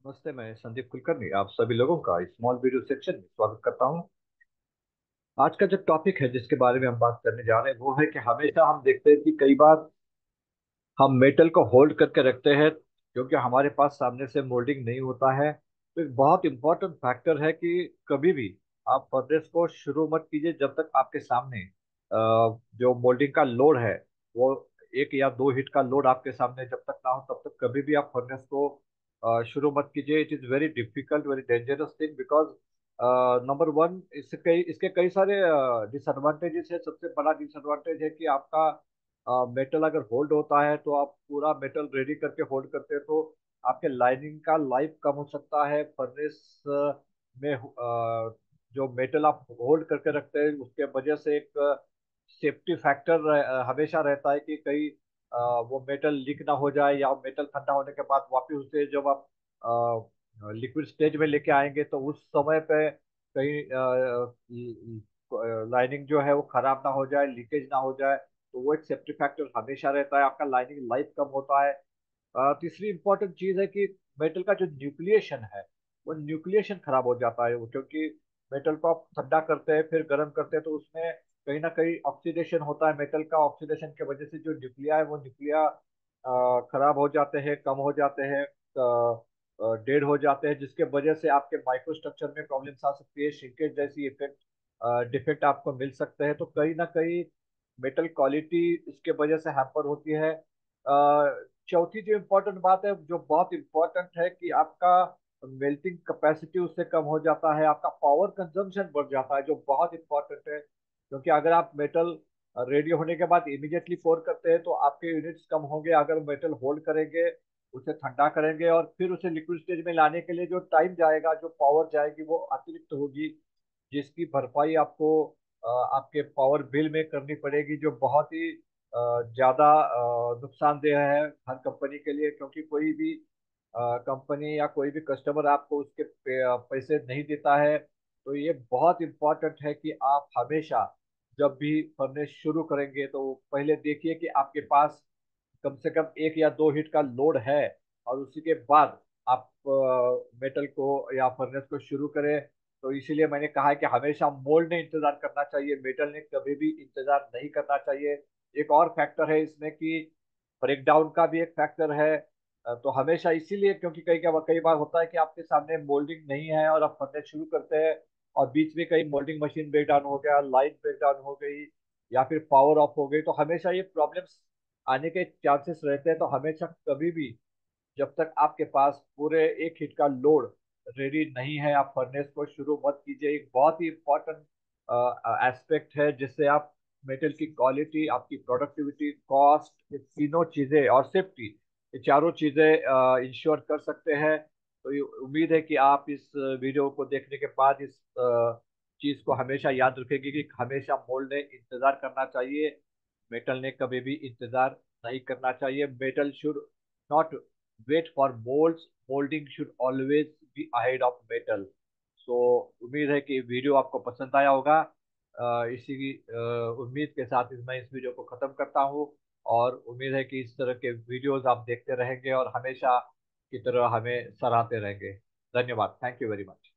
नमस्ते। मैं संदीप कुलकर्णी आप सभी लोगों का स्मॉल वीडियो सेक्शन में स्वागत करता हूं। आज का जो टॉपिक है जिसके बारे में हम बात करने जा रहे हैं वो है कि हमेशा हम देखते हैं कि कई बार हम मेटल को होल्ड करके रखते हैं क्योंकि हमारे पास सामने से मोल्डिंग नहीं होता है। तो एक बहुत इंपॉर्टेंट फैक्टर है कि कभी भी आप फर्नेस को शुरू मत कीजिए जब तक आपके सामने जो मोल्डिंग का लोड है वो एक या दो हिट का लोड आपके सामने जब तक ना हो तब तक कभी भी आप फर्नेस को शुरू मत कीजिए। It is very difficult, very dangerous thing because number one, इसके कई सारे डिसएडवांटेजेस है। सबसे बड़ा डिसएडवांटेज है कि आपका मेटल अगर होल्ड होता है तो आप पूरा मेटल रेडी करके होल्ड करते हैं तो आपके लाइनिंग का लाइफ कम हो सकता है। फर्नेस में जो मेटल आप होल्ड करके रखते हैं उसके वजह से एक सेफ्टी फैक्टर हमेशा रहता है कि कहीं वो मेटल लीक ना हो जाए या मेटल ठंडा होने के बाद वापस उसे जब आप लिक्विड स्टेज में लेके आएंगे तो उस समय पे कहीं लाइनिंग जो है वो खराब ना हो जाए, लीकेज ना हो जाए। तो वो एक सेफ्टी फैक्टर हमेशा रहता है, आपका लाइनिंग लाइफ कम होता है। तीसरी इंपॉर्टेंट चीज है कि मेटल का जो न्यूक्लिएशन है वो न्यूक्लिएशन खराब हो जाता है, वो क्योंकि मेटल को आप ठंडा करते हैं फिर गर्म करते हैं तो उसमें कहीं ना कहीं ऑक्सीडेशन होता है। मेटल का ऑक्सीडेशन की वजह से जो न्यूक्लिया है वो न्यूक्लिया खराब हो जाते हैं, कम हो जाते हैं, डेड हो जाते हैं, जिसके वजह से आपके माइक्रोस्ट्रक्चर में प्रॉब्लम्स आ सकती है, श्रिंकेज जैसी इफेक्ट डिफेक्ट आपको मिल सकते हैं। तो कहीं ना कहीं मेटल क्वालिटी इसके वजह से हैम्पर होती है। चौथी जो इम्पोर्टेंट बात है, जो बहुत इम्पोर्टेंट है कि आपका मेल्टिंग कैपेसिटी उससे कम हो जाता है, आपका पावर कंजम्पशन बढ़ जाता है, जो बहुत इम्पोर्टेंट है। क्योंकि अगर आप मेटल रेडी होने के बाद इमीडिएटली पोर करते हैं तो आपके यूनिट्स कम होंगे। अगर मेटल होल्ड करेंगे, उसे ठंडा करेंगे और फिर उसे लिक्विड स्टेज में लाने के लिए जो टाइम जाएगा, जो पावर जाएगी वो अतिरिक्त होगी, जिसकी भरपाई आपको आपके पावर बिल में करनी पड़ेगी, जो बहुत ही ज्यादा नुकसानदेह है हर कंपनी के लिए। क्योंकि कोई भी कंपनी या कोई भी कस्टमर आपको उसके पैसे नहीं देता है। तो ये बहुत इम्पोर्टेंट है कि आप हमेशा जब भी फर्नेस शुरू करेंगे तो पहले देखिए कि आपके पास कम से कम एक या दो हिट का लोड है, और उसी के बाद आप मेटल को या फर्नेस को शुरू करें। तो इसीलिए मैंने कहा है कि हमेशा मोल्ड ने इंतजार करना चाहिए, मेटल ने कभी भी इंतजार नहीं करना चाहिए। एक और फैक्टर है इसमें कि ब्रेक डाउन का भी एक फैक्टर है। तो हमेशा इसीलिए, क्योंकि कई बार होता है कि आपके सामने मोल्डिंग नहीं है और आप फर्नेस शुरू करते हैं और बीच में कहीं मोल्डिंग मशीन ब्रेक डाउन हो गया, लाइन ब्रेक डाउन हो गई या फिर पावर ऑफ हो गई, तो हमेशा ये प्रॉब्लम्स आने के चांसेस रहते हैं। तो हमेशा कभी भी जब तक आपके पास पूरे एक हिट का लोड रेडी नहीं है आप फर्नेस को शुरू मत कीजिए। एक बहुत ही इंपॉर्टेंट एस्पेक्ट है जिससे आप मेटल की क्वालिटी, आपकी प्रोडक्टिविटी, कॉस्ट, ये तीनों चीजें और सेफ्टी, ये चारों चीजें इंश्योर कर सकते हैं। तो ये उम्मीद है कि आप इस वीडियो को देखने के बाद इस चीज को हमेशा याद रखेंगे कि हमेशा मोल्ड ने इंतजार करना चाहिए, मेटल ने कभी भी इंतजार नहीं करना चाहिए। Metal should not wait for moulds, moulding should always be ahead of metal. So उम्मीद है कि वीडियो आपको पसंद आया होगा। इसी की उम्मीद के साथ मैं इस वीडियो को खत्म करता हूँ, और उम्मीद है कि इस तरह के वीडियोस आप देखते रहेंगे और हमेशा की तरह हमें सराहते रहेंगे। धन्यवाद। Thank you very much.